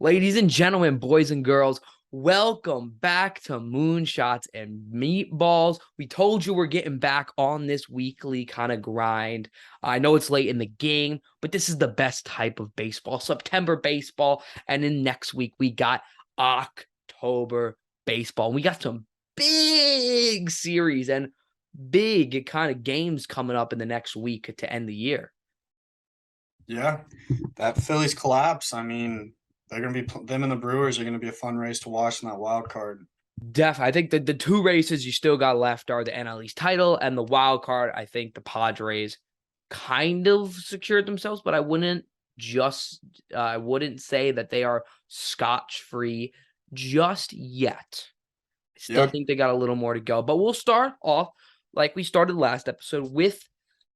Ladies and gentlemen, boys and girls, welcome back to Moonshots and Meatballs. We told you we're getting back on this weekly kind of grind. I know it's late in the game, but this is the best type of baseball, September baseball. And then next week, we got October baseball. We got some big series and big kind of games coming up in the next week to end the year. Yeah, that Phillies collapse. I mean, they're gonna be them and the Brewers are gonna be a fun race to watch in that wild card. I think that the two races you still got left are the NL East title and the wild card. I think the Padres kind of secured themselves, but I wouldn't say that they are scotch free just yet. I still Yeah, think they got a little more to go, but we'll start off like we started last episode with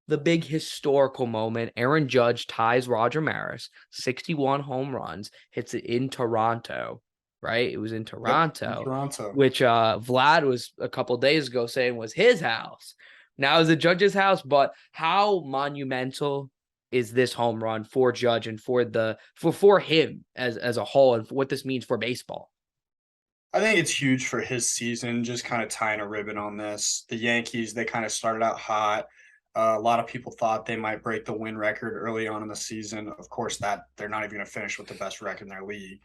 the big historical moment. Aaron Judge ties Roger Maris, 61 home runs, hits it in Toronto, right? It was in yep, in Toronto, Toronto. which Vlad was a couple days ago saying was his house. Now is the Judge's house, but how monumental is this home run for Judge and for him as a whole and for what this means for baseball? I think it's huge for his season, just kind of tying a ribbon on this. The Yankees, they kind of started out hot. A lot of people thought they might break the win record early on in the season. Of course, that they're not even going to finish with the best record in their league.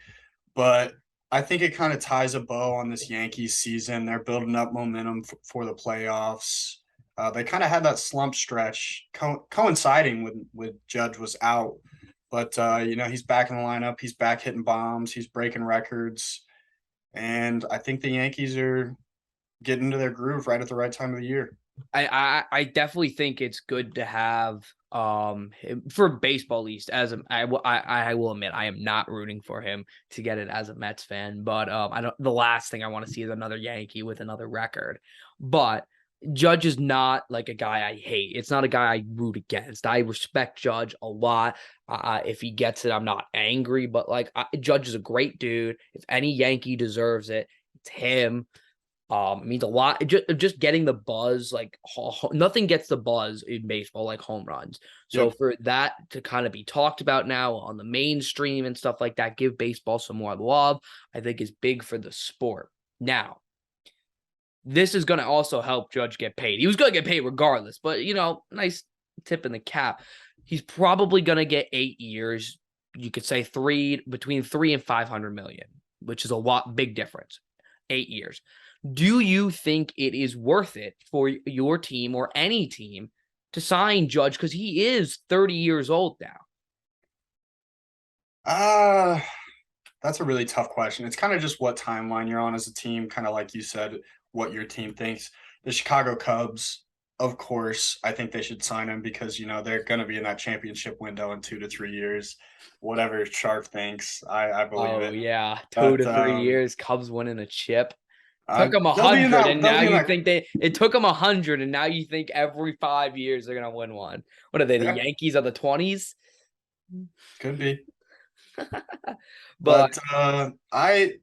But I think it kind of ties a bow on this Yankees season. They're building up momentum for the playoffs. They kind of had that slump stretch coinciding with Judge was out, but he's back in the lineup. He's back hitting bombs. He's breaking records, and I think the Yankees are getting into their groove right at the right time of the year. I definitely think it's good to have for baseball at least I will admit I am not rooting for him to get it as a Mets fan, but I don't the last thing I want to see is another Yankee with another record. But Judge is not like a guy I hate. It's not a guy I root against. I respect Judge a lot. If he gets it, I'm not angry, but Judge is a great dude. If any Yankee deserves it, it's him. It means a lot. Just getting the buzz, nothing gets the buzz in baseball like home runs. So Yep. for that to kind of be talked about now on the mainstream and stuff like that, give baseball some more love, I think is big for the sport. Now, this is going to also help Judge get paid. He was going to get paid regardless, but nice tip in the cap. He's probably going to get 8 years. You could say between 3 and 500 million, which is a big difference. 8 years. Do you think it is worth it for your team or any team to sign Judge because he is 30 years old now? Uh that's a really tough question. It's kind of just what timeline you're on as a team, kind of like you said, what your team thinks. The Chicago Cubs, of course, I think they should sign him because they're going to be in that championship window in 2 to 3 years. Whatever Sharp thinks, I believe Oh it. yeah, two But to three years, Cubs winning a chip. Took them they'll be in 100, that. and They'll now be in you that. think it took them 100, and now you think every 5 years they're gonna win one. What are they? The Yeah, Yankees of the 20s? could be. But But I,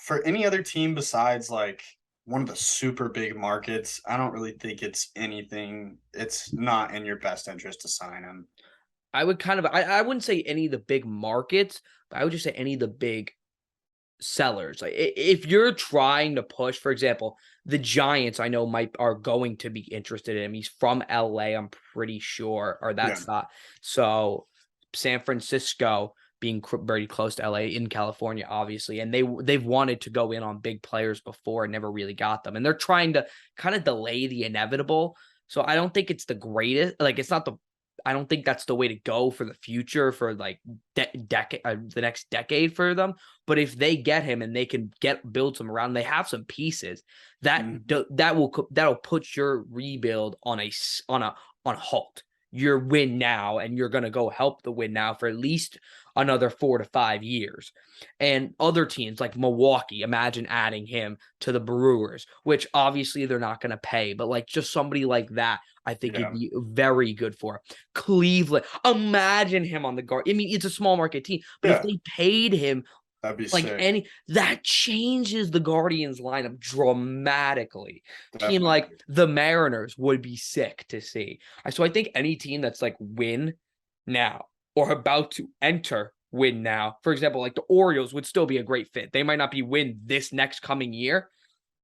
for any other team besides like one of the super big markets, I don't really think it's anything. It's not in your best interest to sign him. I would I wouldn't say any of the big markets, but I would just say any of the big sellers. Like if you're trying to push, for example, the Giants, I know might are going to be interested in him. He's from LA, I'm pretty sure, or Yeah. that's not so. San Francisco being very close to LA in California, obviously, and they've wanted to go in on big players before and never really got them, and they're trying to kind of delay the inevitable. So I don't think it's the greatest. Like it's not the. I don't think that's the way to go for the future for like decade, the next decade for them. But if they get him and they can build some around, they have some pieces Mm. that'll put your rebuild on a halt. Your win now, and you're gonna go help the win now for at least another 4 to 5 years. And other teams like Milwaukee, imagine adding him to the Brewers, which obviously they're not gonna pay, but like just somebody like that, I think it'd Yeah. be very good for. Cleveland, imagine him on the guard. I mean, it's a small market team, but if Yeah. they paid him That'd be like sick. that changes the Guardians lineup dramatically. Team like Definitely. the Mariners would be sick to see. So I think any team that's like win now or about to enter win now. For example, like the Orioles would still be a great fit. They might not be win this next coming year.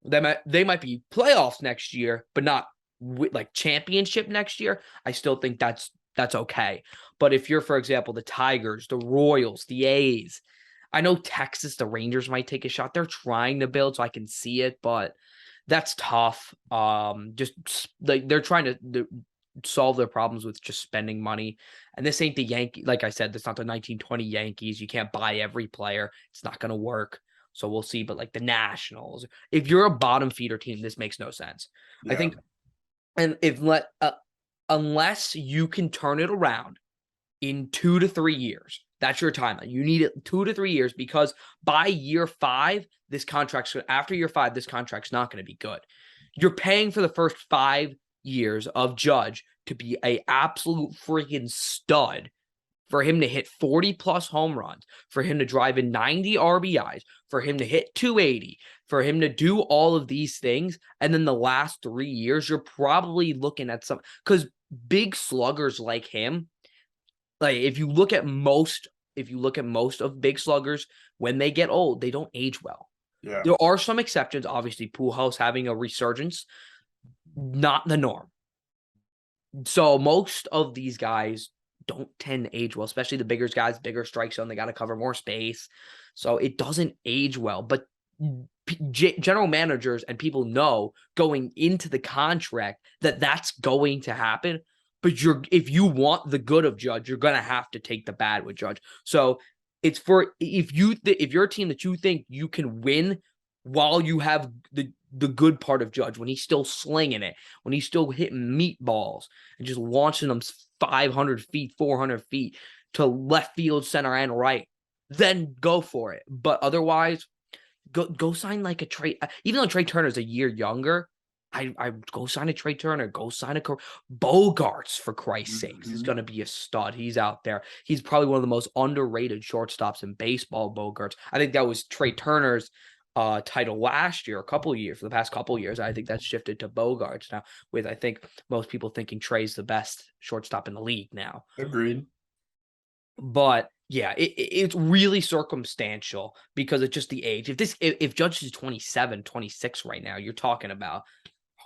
They might be playoffs next year, but not like championship next year. I still think that's okay. But if you're, for example, the Tigers, the Royals, the A's, I know Texas, the Rangers might take a shot. They're trying to build, so I can see it, but that's tough. Just like they're trying to solve their problems with just spending money. And this ain't the Yankee. Like I said, this not the 1920 Yankees. You can't buy every player. It's not going to work. So we'll see. But like the Nationals, if you're a bottom feeder team, this makes no sense. I Yeah. think, and unless you can turn it around in 2 to 3 years, that's your timeline. You need it 2 to 3 years because by year 5, after year 5, this contract's not going to be good. You're paying for the first 5 years of Judge to be a absolute freaking stud, for him to hit 40 plus home runs, for him to drive in 90 RBIs, for him to hit 280, for him to do all of these things. And then the last 3 years, you're probably looking at some, because big sluggers like him, like if you look at most of big sluggers, when they get old, they don't age well. Yeah. There are some exceptions, obviously, Pujols having a resurgence, not the norm. So most of these guys don't tend to age well, especially the bigger guys, bigger strike zone. They got to cover more space. So it doesn't age well. But general managers and people know going into the contract that that's going to happen. But if you want the good of Judge, you're going to have to take the bad with Judge. So it's for if you're a team that you think you can win while you have the good part of Judge, when he's still slinging it, when he's still hitting meatballs and just launching them 500 feet, 400 feet to left field, center, and right, then go for it. But otherwise, go sign like a Trey. Even though Trey Turner's a year younger, I go sign a Trey Turner. Go sign a Bogarts, for Christ's sakes. He's going to be a stud. He's out there. He's probably one of the most underrated shortstops in baseball, Bogarts. I think that was Trey Turner's title last year, for the past couple years. I think that's shifted to Bogarts now, with I think most people thinking Trey's the best shortstop in the league now. Agreed. But yeah, it's really circumstantial because of just the age. If Judge is 27, 26 right now, you're talking about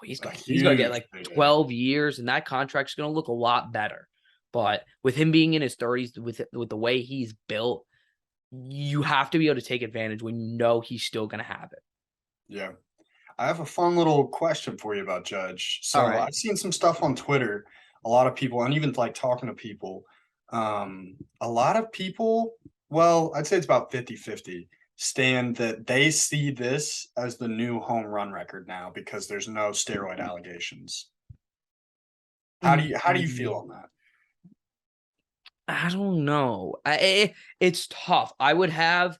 he's gonna get like 12 years, and that contract's gonna look a lot better. But with him being in his 30s, with the way he's built, you have to be able to take advantage when you know he's still going to have it. Yeah. I have a fun little question for you about Judge. So All right. I've seen some stuff on Twitter, a lot of people, and even like talking to people. A lot of people, well, I'd say it's about 50-50, stand that they see this as the new home run record now because there's no steroid allegations. How do you feel on that? I don't know. It's tough. I would say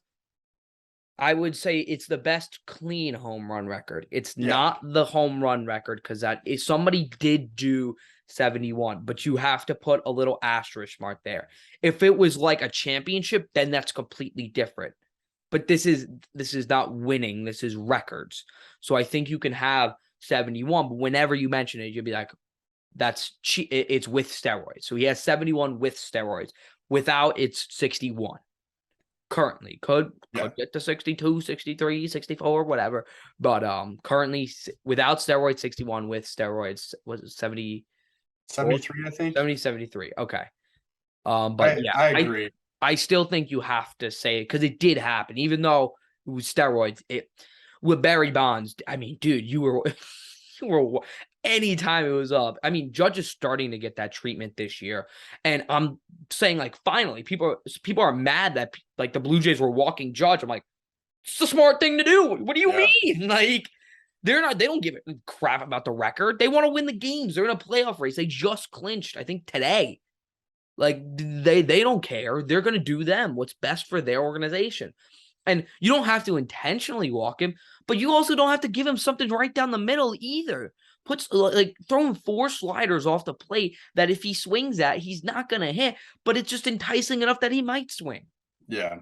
it's the best clean home run record. It's not the home run record because if somebody did do 71, but you have to put a little asterisk mark there. If it was like a championship, then that's completely different. But this is not winning. This is records. So I think you can have 71, but whenever you mention it, you'll be like, it's with steroids. So he has 71 with steroids. Without, it's 61. Currently could get to 62, 63, 64, whatever. But currently without steroids, 61. With steroids, was it 70? 73, I think. 70, 73. Okay. But I agree. I still think you have to say it because it did happen, even though it was steroids. With Barry Bonds, I mean, dude, you were anytime it was up. I mean, Judge is starting to get that treatment this year. And I'm saying, like, finally, people are mad that like the Blue Jays were walking Judge. I'm like, it's the smart thing to do. What do you mean? Like, they don't give a crap about the record. They want to win the games. They're in a playoff race. They just clinched, I think, today. Like, they don't care. They're going to do what's best for their organization. And you don't have to intentionally walk him, but you also don't have to give him something right down the middle either. Throwing 4 sliders off the plate that if he swings at, he's not going to hit, but it's just enticing enough that he might swing. Yeah.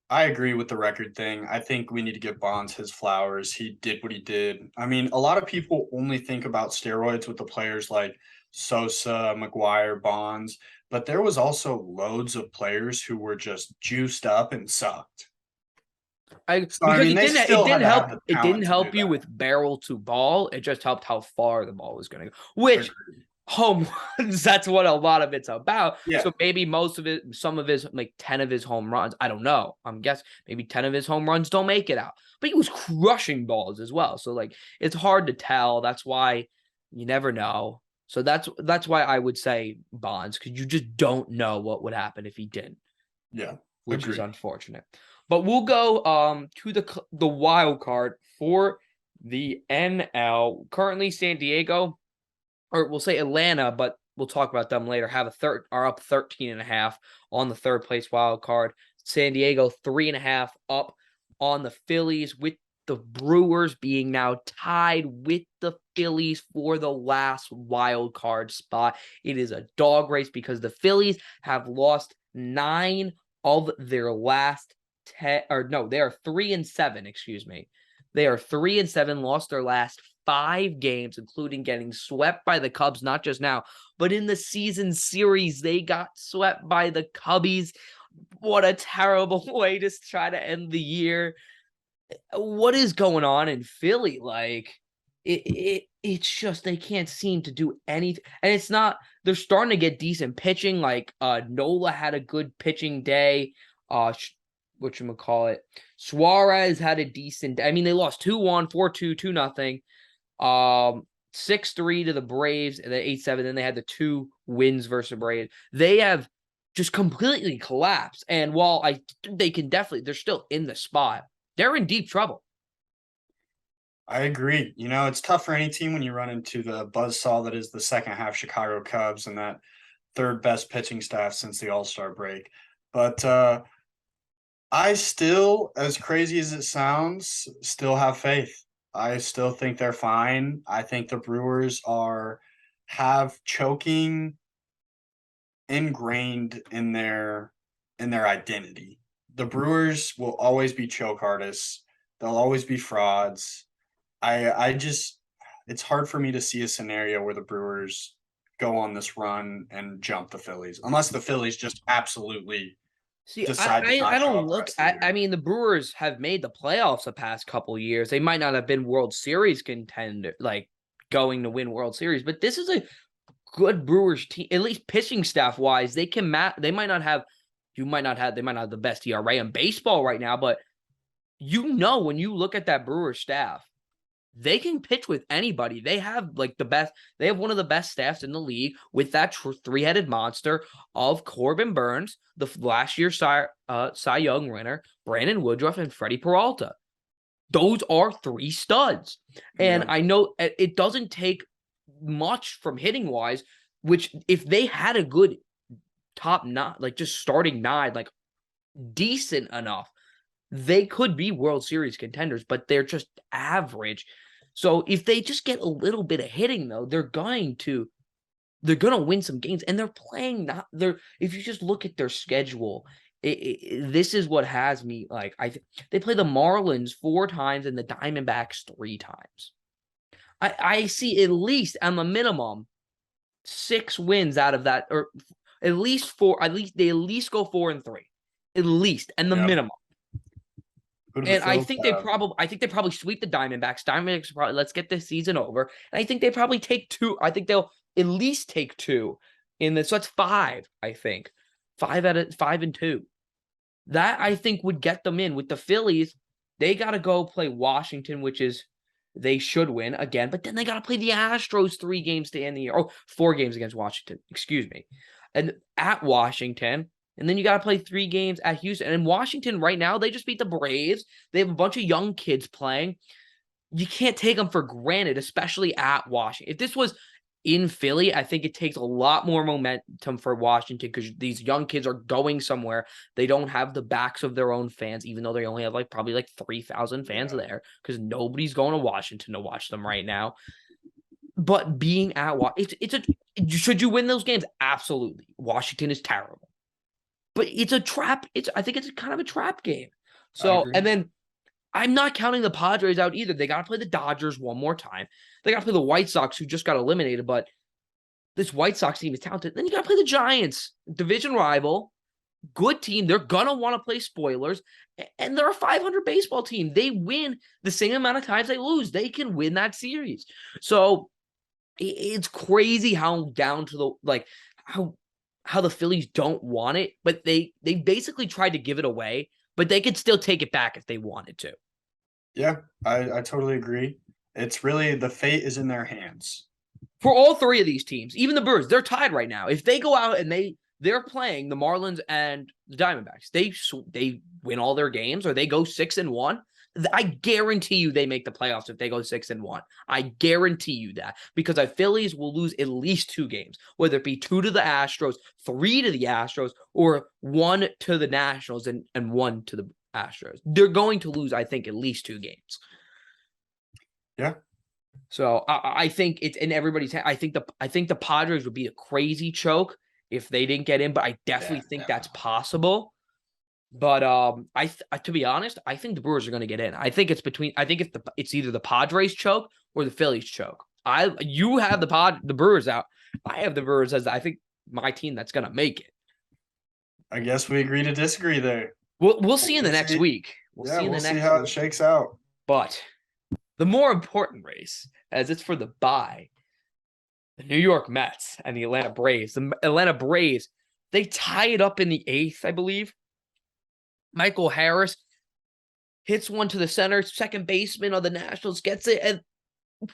I agree with the record thing. I think we need to give Bonds his flowers. He did what he did. I mean, a lot of people only think about steroids with the players like Sosa, McGuire, Bonds, but there was also loads of players who were just juiced up and sucked. So I Because mean, they it still had didn't to have help the it didn't talent to do help you that. with barrel to ball. It just helped how far the ball was going to go. Which Agreed. home runs, that's what a lot of it's about. Yeah, So maybe most of it, some of his, like 10 of his home runs, I don't know. I'm guessing maybe 10 of his home runs don't make it out. But he was crushing balls as well. So like it's hard to tell. That's why you never know. So that's why I would say Bonds, because you just don't know what would happen if he didn't, yeah, which is agreed. unfortunate. But we'll go to the wild card for the NL. Currently San Diego, or we'll say Atlanta, but we'll talk about them later, are up 13.5 on the third place wild card. San Diego 3.5 up on the Phillies, with the Brewers being now tied with the Phillies for the last wild card spot. It is a dog race because the Phillies have lost 9 of their last 10, or no, they are 3-7, excuse me. They are 3-7, lost their last 5 games, including getting swept by the Cubs, not just now, but in the season series, they got swept by the Cubbies. What a terrible way to try to end the year. What is going on in Philly? Like, it's just they can't seem to do anything. And it's not, they're starting to get decent pitching. Like Nola had a good pitching day. Whatchamacallit. Suarez had a decent, I mean, they lost 2-1, 4-2, 2-0. 6-3 to the Braves, and then 8-7. Then they had the 2 wins versus the Braves. They have just completely collapsed. And while they can definitely, they're still in the spot. They're in deep trouble. I agree. You know, it's tough for any team when you run into the buzzsaw that is the second half Chicago Cubs and that third best pitching staff since the All-Star break. But I still, as crazy as it sounds, still have faith. I still think they're fine. I think the Brewers are have choking ingrained in their identity. The Brewers will always be choke artists. They'll always be frauds. I just it's hard for me to see a scenario where the Brewers go on this run and jump the Phillies, unless the Phillies just absolutely See, decide to I not show don't up the look rest of the I year. mean, the Brewers have made the playoffs the past couple years. They might not have been World Series contender, like going to win World Series, but this is a good Brewers team, at least pitching staff wise. They can they might not have they might not have the best ERA in baseball right now, but when you look at that Brewers staff, they can pitch with anybody. They have like the best. They have one of the best staffs in the league with that three-headed monster of Corbin Burns, the last year Cy Young winner, Brandon Woodruff, and Freddie Peralta. Those are 3 studs. And Yeah. I know it doesn't take much from hitting wise, which if they had a good top 9, like just starting 9, like decent enough, they could be World Series contenders, but they're just average. So if they just get a little bit of hitting, though, they're gonna win some games, and they're playing not they're. If you just look at their schedule, this is what has me like. They play the Marlins 4 times and the Diamondbacks 3 times. I see at least on the minimum 6 wins out of that, or at least 4. At least they at least go 4-3, at least, and the Yep. minimum. Who do the And Phils have? I think they probably sweep the Diamondbacks. Diamondbacks probably, let's get this season over. And I think they probably take 2. I think they'll at least take 2 in this. So that's 5, I think. 5-2. That I think would get them in. With the Phillies, they got to go play Washington, which is they should win again, but then they got to play the Astros 3 games to end the year. Oh, 4 games against Washington. Excuse me. And at Washington, and then you got to play 3 games at Houston. And in Washington right now, they just beat the Braves. They have a bunch of young kids playing. You can't take them for granted, especially at Washington. If this was in Philly, I think it takes a lot more momentum for Washington because these young kids are going somewhere. They don't have the backs of their own fans, even though they only have probably 3,000 fans Yeah. there because nobody's going to Washington to watch them right now. But being at should you win those games? Absolutely. Washington is terrible. But it's a trap. I think it's kind of a trap game. I So, agree. and then I'm not counting the Padres out either. They got to play the Dodgers one more time. They got to play the White Sox, who just got eliminated. But This White Sox team is talented. Then you got to play the Giants, division rival, good team. They're going to want to play spoilers. And they're a 500 baseball team. They win the same amount of times they lose. They can win that series. So it's crazy how down to the, like, how the Phillies don't want it, but they basically tried to give it away, but they could still take it back if they wanted to. Yeah, I totally agree. It's really the fate is in their hands. For all three of these teams, even the Brewers, they're tied right now. If they go out and they're playing the Marlins and the Diamondbacks, they win all their games or they go 6-1. I guarantee you they make the playoffs if they go 6-1. I guarantee you that because the Phillies will lose at least 2 games, whether it be 2 to the Astros, 3 to the Astros, or 1 to the Nationals and 1 to the Astros. They're going to lose, I think, at least 2 games. Yeah. So I think it's in everybody's hand. I think the Padres would be a crazy choke if they didn't get in, but I definitely think that's possible. But to be honest, I think the Brewers are going to get in. I think it's either the Padres choke or the Phillies choke. You have the Brewers out. I have the Brewers as I think my team that's going to make it. I guess we agree to disagree there. We'll see in the next week. We'll see how it shakes out. But the more important race, as it's for the bye, the New York Mets and the Atlanta Braves. The Atlanta Braves, they tie it up in the 8th, I believe. Michael Harris hits one to the center. Second baseman of the Nationals gets it, and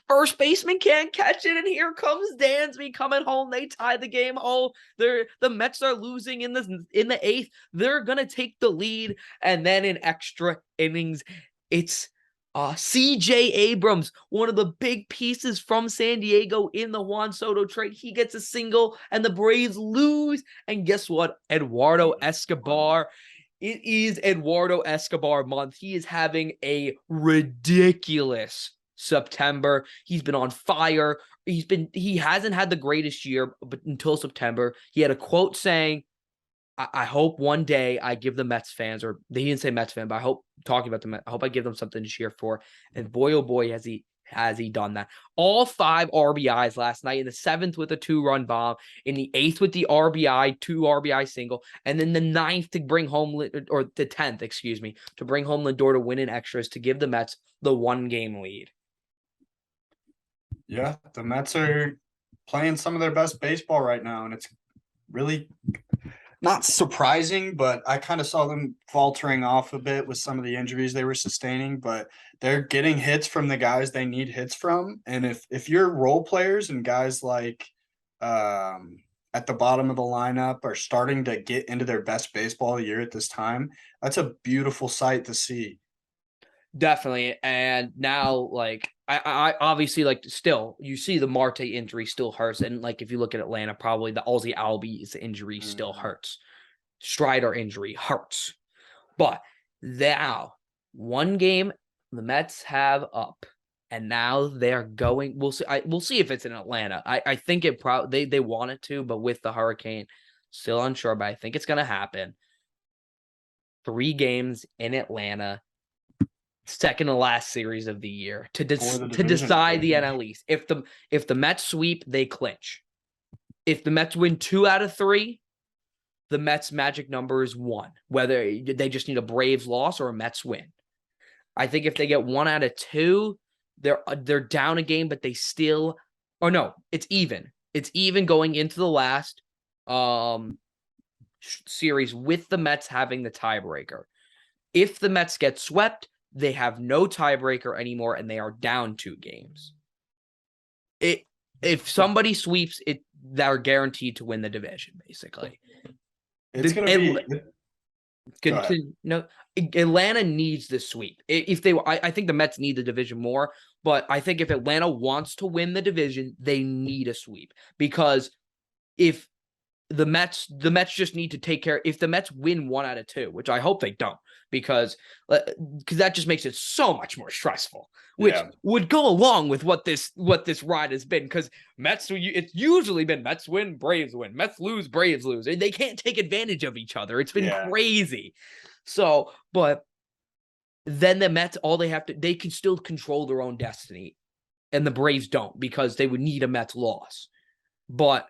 first baseman can't catch it. And here comes Dansby coming home. They tie the game. Oh, the Mets are losing in the 8th. They're gonna take the lead, and then in extra innings, it's C.J. Abrams, one of the big pieces from San Diego in the Juan Soto trade. He gets a single, and the Braves lose. And guess what? Eduardo Escobar. It is Eduardo Escobar month. He is having a ridiculous September. He's been on fire. He hasn't had the greatest year, but until September, he had a quote saying, I hope one day I give the Mets fans, or he didn't say Mets fan, but I hope talking about the Mets, I hope I give them something to cheer for. And boy, oh boy, has he done that. All 5 RBIs last night, in the 7th with a 2-run bomb, in the 8th with the RBI, 2 RBI single, and then the 9th to bring home, or the 10th, excuse me, to bring home Lindor to win in extras to give the Mets the 1-game lead. Yeah, the Mets are playing some of their best baseball right now, and it's really not surprising, but I kind of saw them faltering off a bit with some of the injuries they were sustaining, but they're getting hits from the guys they need hits from. And if you're role players and guys like at the bottom of the lineup are starting to get into their best baseball of the year at this time, that's a beautiful sight to see. Definitely. And now, like, I obviously, like, still, you see the Marte injury still hurts. And, like, if you look at Atlanta, probably the Ozzie Albies injury still hurts. Strider injury hurts. But now, 1 game the Mets have up. And now they're going. We'll see. We'll see if it's in Atlanta. I think it probably they want it to, but with the hurricane, still unsure. But I think it's going to happen. 3 games in Atlanta. Second to last series of the year to decide the NL East. If the Mets sweep, they clinch. If the Mets win 2 out of 3, the Mets magic number is 1. Whether they just need a Braves loss or a Mets win. I think if they get 1 out of 2, they're down a game, but they still. Or no, it's even. It's even going into the last series with the Mets having the tiebreaker. If the Mets get swept, they have no tiebreaker anymore, and they are down 2 games. If somebody sweeps it, they're guaranteed to win the division. Basically, it's going to be. No, Atlanta needs this sweep. I think the Mets need the division more, but I think if Atlanta wants to win the division, they need a sweep because if the Mets just need to take care. If the Mets win 1 out of 2, which I hope they don't, because that just makes it so much more stressful, which would go along with what this ride has been. Because it's usually been Mets win, Braves win, Mets lose, Braves lose. They can't take advantage of each other. It's been crazy. So, but then the Mets, they can still control their own destiny, and the Braves don't because they would need a Mets loss. But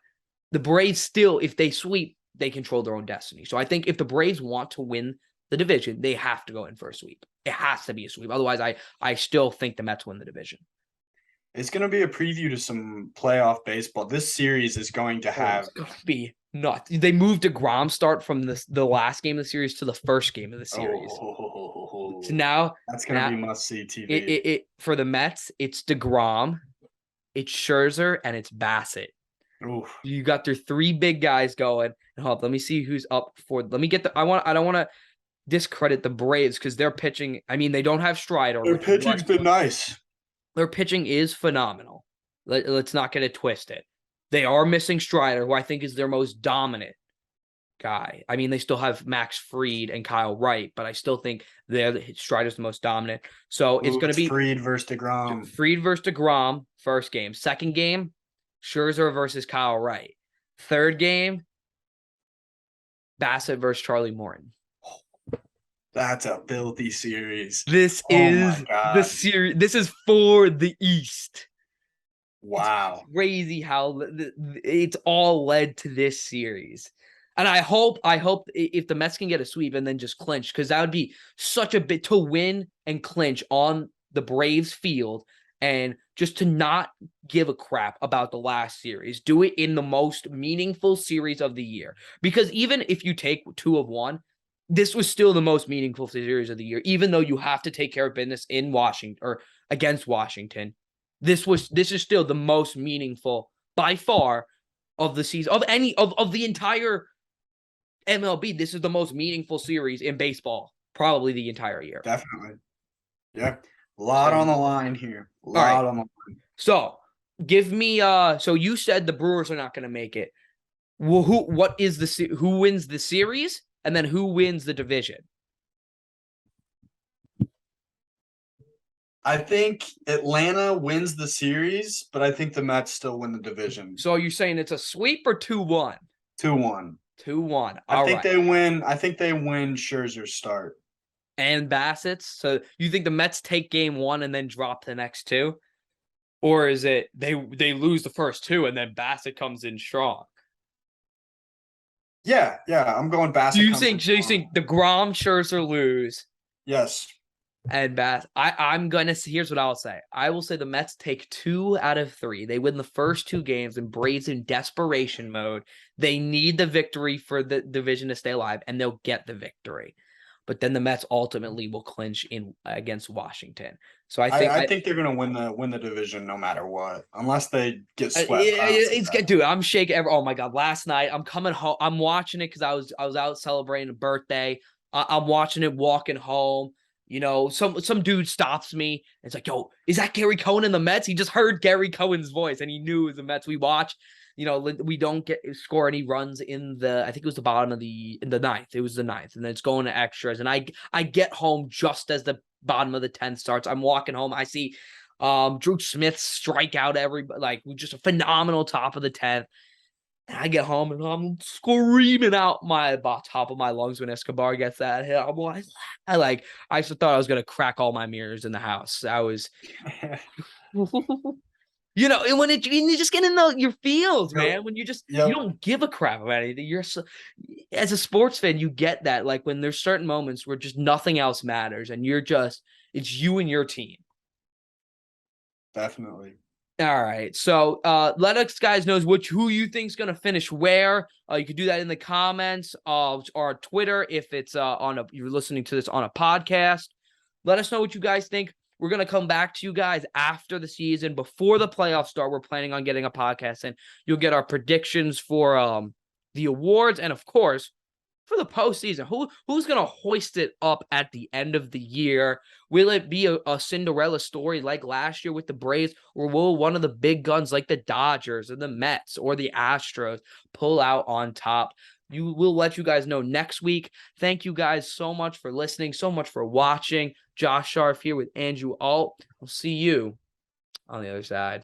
the Braves still, if they sweep, they control their own destiny. So I think if the Braves want to win the division, they have to go in for a sweep. It has to be a sweep. Otherwise, I still think the Mets win the division. It's going to be a preview to some playoff baseball. This series is going to Oh, have. it's gonna be nuts. They moved DeGrom start from the last game of the series to the first game of the series. So Oh, now that's going to now be must see it, TV. it it for the Mets, it's DeGrom, it's Scherzer, and it's Bassett. Oof. You got their three big guys going. And hold up, let me see who's up for. Let me get the. I don't want to discredit the Braves because their pitching. I mean, they don't have Strider, Their which is what pitching's been nice. their pitching is phenomenal. Let's not get it twisted. They are missing Strider, who I think is their most dominant guy. I mean, they still have Max Fried and Kyle Wright, but I still think Strider's the most dominant. So it's Ooh, going to it's be Fried versus DeGrom. Fried versus DeGrom, first game. Second game, Scherzer versus Kyle Wright. Third game, Bassett versus Charlie Morton. That's a filthy series. This Oh my is the God. series. This is for the East. Wow. It's crazy how it's all led to this series. And I hope if the Mets can get a sweep and then just clinch, because that would be such a bit to win and clinch on the Braves field and just to not give a crap about the last series. Do it in the most meaningful series of the year. Because even if you take 2 of 1, this was still the most meaningful series of the year, even though you have to take care of business in Washington or against Washington. This is still the most meaningful by far of the season of the entire MLB. This is the most meaningful series in baseball, probably the entire year. Definitely. Yeah. A lot on the line here. A lot on the line. So give me so you said the Brewers are not going to make it. Well, who wins the series and then who wins the division? I think Atlanta wins the series, but I think the Mets still win the division. So you're saying it's a sweep or 2-1? 2-1. 2-1. I think they win. I think they win Scherzer's start. And Bassett's. So you think the Mets take game 1 and then drop the next 2? Or is it they lose the first 2 and then Bassett comes in strong? Yeah. I'm going Bassett. Do you think DeGrom, Scherzer lose? Yes. And I'm gonna say, here's what I'll say. I will say the Mets take 2 out of 3. They win the first 2 games, and Braves in desperation mode. They need the victory for the division to stay alive, and they'll get the victory. But then the Mets ultimately will clinch in against Washington. So I think they're gonna win the division no matter what, unless they get swept. It's good, dude. I'm shaking. Oh my god! Last night, I'm coming home. I'm watching it because I was out celebrating a birthday. I'm watching it walking home. You know, some dude stops me. It's like, yo, is that Gary Cohen in the Mets? He just heard Gary Cohen's voice and he knew it was the Mets. We watch, you know, we don't score any runs in the, I think it was the bottom of the ninth. It was the ninth, and then it's going to extras. And I get home just as the bottom of the 10th starts. I'm walking home. I see Drew Smith strike out everybody, like just a phenomenal top of the 10th. And I get home and I'm screaming out my top of my lungs when Escobar gets that hit. I'm like, I just thought I was gonna crack all my mirrors in the house. I was, you know, and when you just get in your feels, man. When you don't give a crap about anything. You're as a sports fan, you get that. Like when there's certain moments where just nothing else matters, and it's you and your team. Definitely. All right. So let us guys know who you think's gonna finish where. You can do that in the comments or Twitter if it's you're listening to this on a podcast. Let us know what you guys think. We're gonna come back to you guys after the season, before the playoffs start. We're planning on getting a podcast in. You'll get our predictions for the awards and of course for the postseason. Who's gonna hoist it up at the end of the year? Will it be a Cinderella story like last year with the Braves, or will one of the big guns like the Dodgers or the Mets or the Astros pull out on top? We'll let you guys know next week. Thank you guys so much for listening, so much for watching. Josh Sharf here with Andrew Alt. We'll see you on the other side.